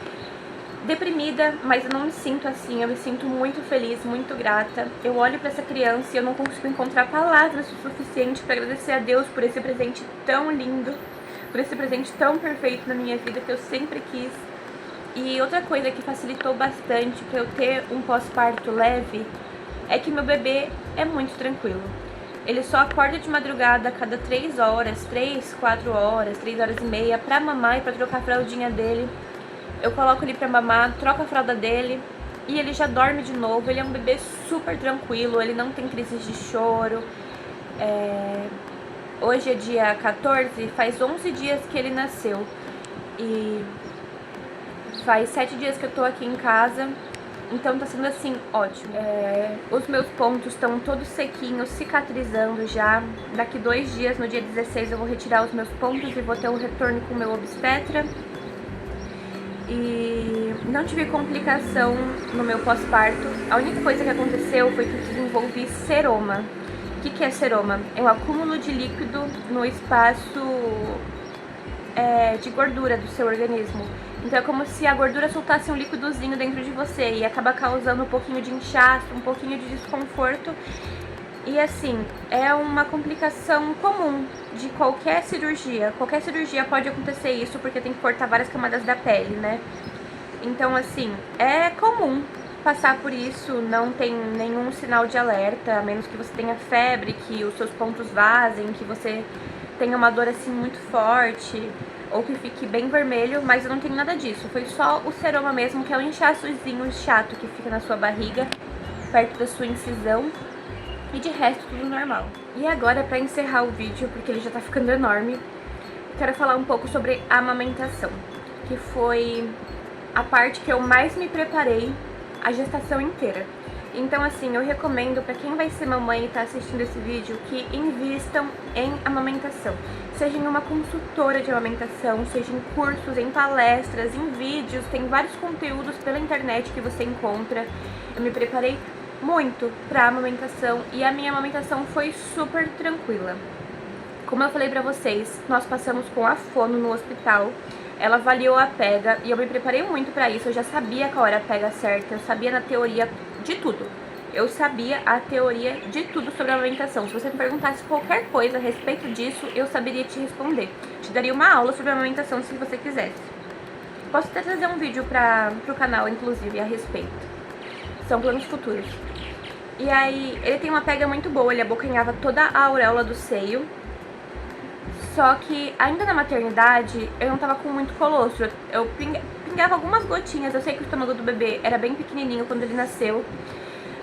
A: deprimida, mas eu não me sinto assim. Eu me sinto muito feliz, muito grata. Eu olho pra essa criança e eu não consigo encontrar palavras o suficiente pra agradecer a Deus por esse presente tão lindo, por esse presente tão perfeito na minha vida que eu sempre quis. E outra coisa que facilitou bastante pra eu ter um pós-parto leve é que meu bebê é muito tranquilo. Ele só acorda de madrugada a cada 3 horas, 3, 4 horas, 3 horas e meia pra mamar e pra trocar a fraldinha dele. Eu coloco ele pra mamar, troco a fralda dele e ele já dorme de novo. Ele é um bebê super tranquilo, ele não tem crises de choro. Hoje é dia 14, faz 11 dias que ele nasceu. E faz 7 dias que eu tô aqui em casa. Então tá sendo assim, ótimo. Os meus pontos estão todos sequinhos, cicatrizando já. Daqui 2 dias, no dia 16, eu vou retirar os meus pontos e vou ter um retorno com o meu obstetra. E não tive complicação no meu pós-parto. A única coisa que aconteceu foi que eu desenvolvi seroma. O que é seroma? É um acúmulo de líquido no espaço de gordura do seu organismo. Então é como se a gordura soltasse um líquidozinho dentro de você e acaba causando um pouquinho de inchaço, um pouquinho de desconforto. E assim, é uma complicação comum de qualquer cirurgia. Qualquer cirurgia pode acontecer isso, porque tem que cortar várias camadas da pele, né? Então assim, é comum passar por isso, não tem nenhum sinal de alerta, a menos que você tenha febre, que os seus pontos vazem, que você tenha uma dor assim muito forte, ou que fique bem vermelho, mas eu não tenho nada disso. Foi só o seroma mesmo, que é um inchaçozinho chato que fica na sua barriga, perto da sua incisão, e de resto tudo normal. E agora, pra encerrar o vídeo, porque ele já tá ficando enorme, eu quero falar um pouco sobre a amamentação, que foi a parte que eu mais me preparei a gestação inteira. Então assim, eu recomendo pra quem vai ser mamãe e tá assistindo esse vídeo que invistam em amamentação. Seja em uma consultora de amamentação, seja em cursos, em palestras, em vídeos, tem vários conteúdos pela internet que você encontra. Eu me preparei muito pra amamentação e a minha amamentação foi super tranquila. Como eu falei pra vocês, nós passamos com a fono no hospital. Ela avaliou a pega e eu me preparei muito pra isso. Eu já sabia qual era a pega certa, eu sabia na teoria de tudo. Eu sabia a teoria de tudo sobre a amamentação. Se você me perguntasse qualquer coisa a respeito disso, eu saberia te responder. Te daria uma aula sobre a amamentação se você quisesse. Posso até trazer um vídeo pro canal, inclusive, a respeito. São planos futuros. E aí, ele tem uma pega muito boa, ele abocanhava toda a auréola do seio. Só que ainda na maternidade eu não tava com muito colostro, eu pingava algumas gotinhas. Eu sei que o estômago do bebê era bem pequenininho quando ele nasceu,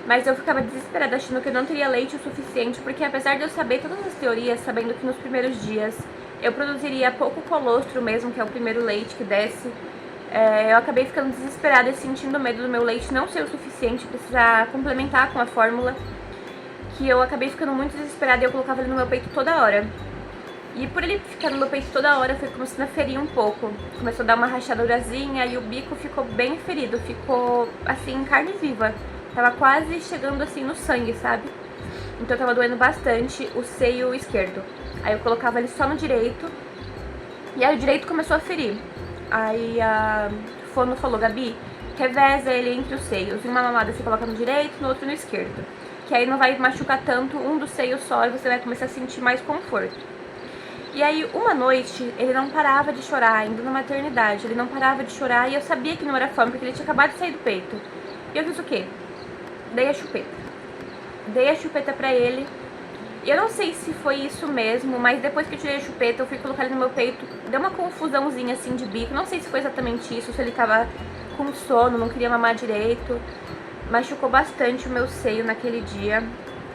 A: mas eu ficava desesperada achando que eu não teria leite o suficiente, porque apesar de eu saber todas as teorias, sabendo que nos primeiros dias eu produziria pouco colostro mesmo, que é o primeiro leite que desce, eu acabei ficando desesperada e sentindo medo do meu leite não ser o suficiente, precisar complementar com a fórmula, que eu acabei ficando muito desesperada e eu colocava ele no meu peito toda hora. E por ele ficar no meu peito toda hora, foi começando a ferir um pouco. Começou a dar uma rachadurazinha e o bico ficou bem ferido, ficou assim, carne viva. Tava quase chegando assim no sangue, sabe? Então tava doendo bastante o seio esquerdo. Aí eu colocava ele só no direito e aí o direito começou a ferir. Aí a fono falou, Gabi, reveza ele entre os seios. Uma mamada você coloca no direito, no outro no esquerdo. Que aí não vai machucar tanto um dos seios só e você vai começar a sentir mais conforto. E aí, uma noite, ele não parava de chorar, ainda na maternidade. Ele não parava de chorar e eu sabia que não era fome, porque ele tinha acabado de sair do peito. E eu fiz o quê? Dei a chupeta. Dei a chupeta pra ele. E eu não sei se foi isso mesmo, mas depois que eu tirei a chupeta, eu fui colocar ele no meu peito. Deu uma confusãozinha assim de bico. Não sei se foi exatamente isso, se ele tava com sono, não queria mamar direito. Machucou bastante o meu seio naquele dia.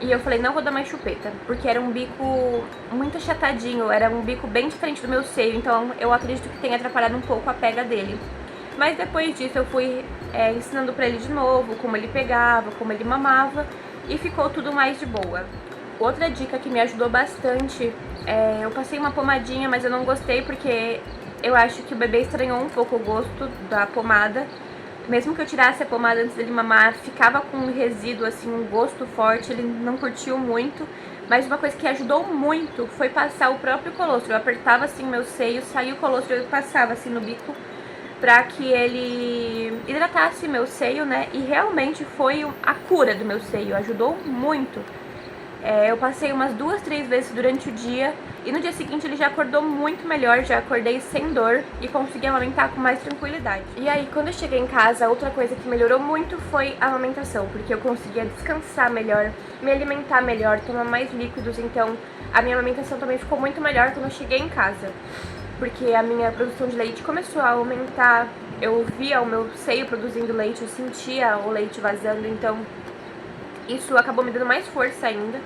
A: E eu falei, não vou dar mais chupeta, porque era um bico muito achatadinho, era um bico bem diferente do meu seio, então eu acredito que tenha atrapalhado um pouco a pega dele. Mas depois disso eu fui ensinando pra ele de novo, como ele pegava, como ele mamava, e ficou tudo mais de boa. Outra dica que me ajudou bastante, eu passei uma pomadinha, mas eu não gostei porque eu acho que o bebê estranhou um pouco o gosto da pomada. Mesmo que eu tirasse a pomada antes dele mamar, ficava com um resíduo, assim, um gosto forte, ele não curtiu muito. Mas uma coisa que ajudou muito foi passar o próprio colostro. Eu apertava, assim, meu seio, saía o colostro, eu passava, assim, no bico, pra que ele hidratasse meu seio, né? E realmente foi a cura do meu seio, ajudou muito. Eu passei umas 2, 3 vezes durante o dia e no dia seguinte ele já acordou muito melhor, já acordei sem dor e consegui amamentar com mais tranquilidade. E aí, quando eu cheguei em casa, outra coisa que melhorou muito foi a amamentação, porque eu conseguia descansar melhor, me alimentar melhor, tomar mais líquidos, então a minha amamentação também ficou muito melhor quando eu cheguei em casa, porque a minha produção de leite começou a aumentar, eu via o meu seio produzindo leite, eu sentia o leite vazando, então isso acabou me dando mais força ainda.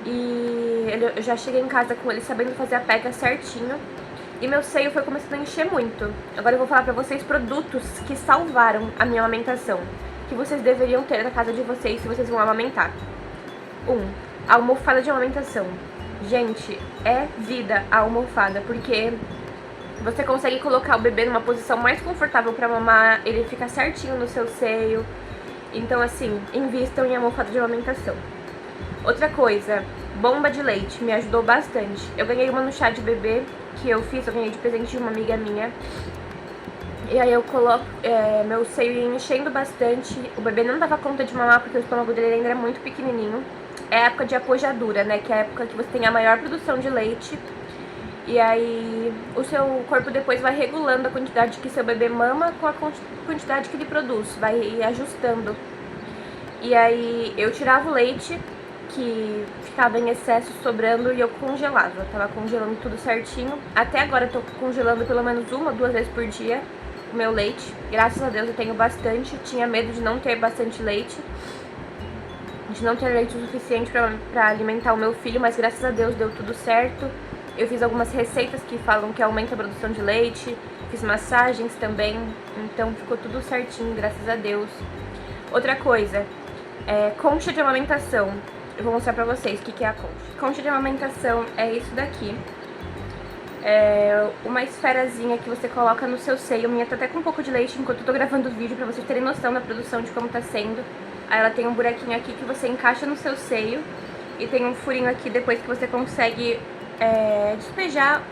A: E eu já cheguei em casa com ele sabendo fazer a pega certinho. E meu seio foi começando a encher muito. Agora eu vou falar pra vocês produtos que salvaram a minha amamentação. que vocês deveriam ter na casa de vocês se vocês vão amamentar. 1. A almofada de amamentação. Gente, é vida a almofada, porque você consegue colocar o bebê numa posição mais confortável pra mamar, ele fica certinho no seu seio. Então, assim, invistam em almofada de amamentação. Outra coisa, bomba de leite, me ajudou bastante. Eu ganhei uma no chá de bebê que eu ganhei de presente de uma amiga minha. E aí eu coloco, meu seio ia enchendo bastante, o bebê não dava conta de mamar porque o estômago dele ainda era muito pequenininho. É a época de apojadura, né, que é a época que você tem a maior produção de leite. E aí o seu corpo depois vai regulando a quantidade que seu bebê mama com a quantidade que ele produz, vai ajustando. E aí eu tirava o leite que ficava em excesso sobrando e eu congelava. Eu tava congelando tudo certinho. Até agora eu tô congelando pelo menos 1 ou 2 vezes por dia o meu leite. Graças a Deus eu tenho bastante. Tinha medo de não ter bastante leite, de não ter leite o suficiente pra alimentar o meu filho, mas graças a Deus deu tudo certo. Eu fiz algumas receitas que falam que aumenta a produção de leite, fiz massagens também, então ficou tudo certinho, graças a Deus. Outra coisa, concha de amamentação. Eu vou mostrar pra vocês o que é a concha. Concha de amamentação é isso daqui. É uma esferazinha que você coloca no seu seio. Minha tá até com um pouco de leite enquanto eu tô gravando o vídeo, pra vocês terem noção da produção de como tá sendo. Aí ela tem um buraquinho aqui que você encaixa no seu seio e tem um furinho aqui depois que você consegue despejar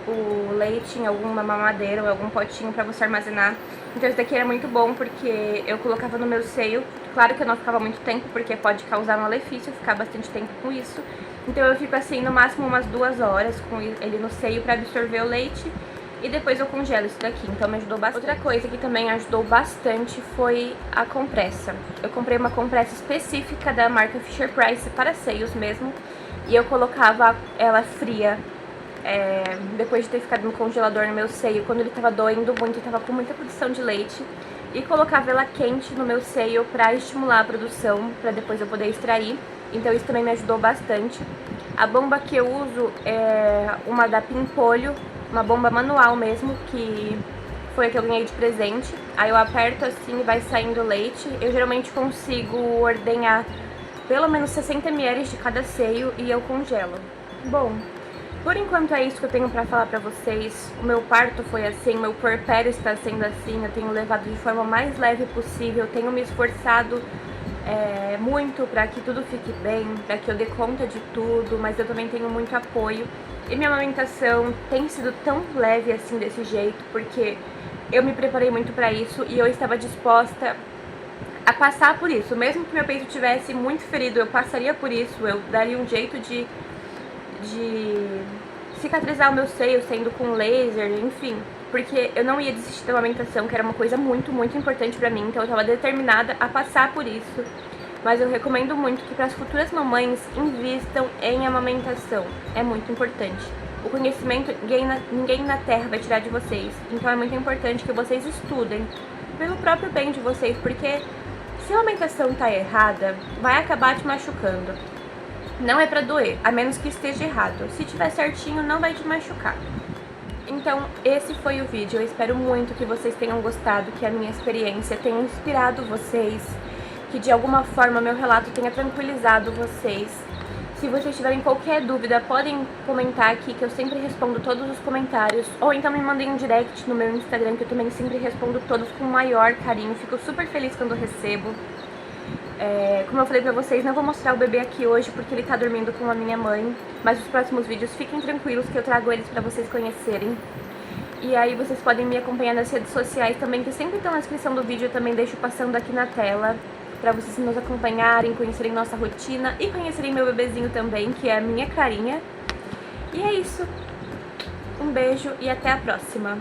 A: o leite em alguma mamadeira ou algum potinho pra você armazenar. Então esse daqui era muito bom porque eu colocava no meu seio. Claro que eu não ficava muito tempo porque pode causar malefício ficar bastante tempo com isso. Então eu fico assim no máximo umas 2 horas com ele no seio pra absorver o leite. E depois eu congelo isso daqui, então me ajudou bastante. Outra coisa que também ajudou bastante foi a compressa. Eu comprei uma compressa específica da marca Fisher Price para seios mesmo. E eu colocava ela fria, depois de ter ficado no congelador no meu seio, quando ele tava doendo muito, tava com muita produção de leite. E colocava ela quente no meu seio pra estimular a produção, pra depois eu poder extrair. Então isso também me ajudou bastante. A bomba que eu uso é uma da Pimpolho, uma bomba manual mesmo, que foi a que eu ganhei de presente. Aí eu aperto assim e vai saindo leite. Eu geralmente consigo ordenhar pelo menos 60 ml de cada seio e eu congelo. Bom, por enquanto é isso que eu tenho pra falar pra vocês. O meu parto foi assim, meu puerpério está sendo assim. Eu tenho levado de forma mais leve possível, eu tenho me esforçado muito pra que tudo fique bem, pra que eu dê conta de tudo, mas eu também tenho muito apoio. E minha amamentação tem sido tão leve assim desse jeito, porque eu me preparei muito pra isso e eu estava disposta a passar por isso. Mesmo que meu peito tivesse muito ferido, eu passaria por isso, eu daria um jeito de cicatrizar o meu seio, sendo com laser, enfim. Porque eu não ia desistir da amamentação, que era uma coisa muito, muito importante pra mim, então eu tava determinada a passar por isso. Mas eu recomendo muito que para as futuras mamães invistam em amamentação, é muito importante. O conhecimento ninguém na Terra vai tirar de vocês, então é muito importante que vocês estudem pelo próprio bem de vocês, porque se a amamentação tá errada, vai acabar te machucando. Não é pra doer, a menos que esteja errado. Se tiver certinho, não vai te machucar. Então, esse foi o vídeo. Eu espero muito que vocês tenham gostado, que a minha experiência tenha inspirado vocês, que de alguma forma meu relato tenha tranquilizado vocês. Se vocês tiverem qualquer dúvida, podem comentar aqui, que eu sempre respondo todos os comentários. Ou então me mandem um direct no meu Instagram, que eu também sempre respondo todos com o maior carinho. Fico super feliz quando recebo. Como eu falei pra vocês, não vou mostrar o bebê aqui hoje porque ele tá dormindo com a minha mãe. Mas os próximos vídeos fiquem tranquilos que eu trago eles pra vocês conhecerem. E aí vocês podem me acompanhar nas redes sociais também, que sempre estão na descrição do vídeo, eu também deixo passando aqui na tela, pra vocês nos acompanharem, conhecerem nossa rotina e conhecerem meu bebezinho também, que é a minha carinha. E é isso. Um beijo e até a próxima.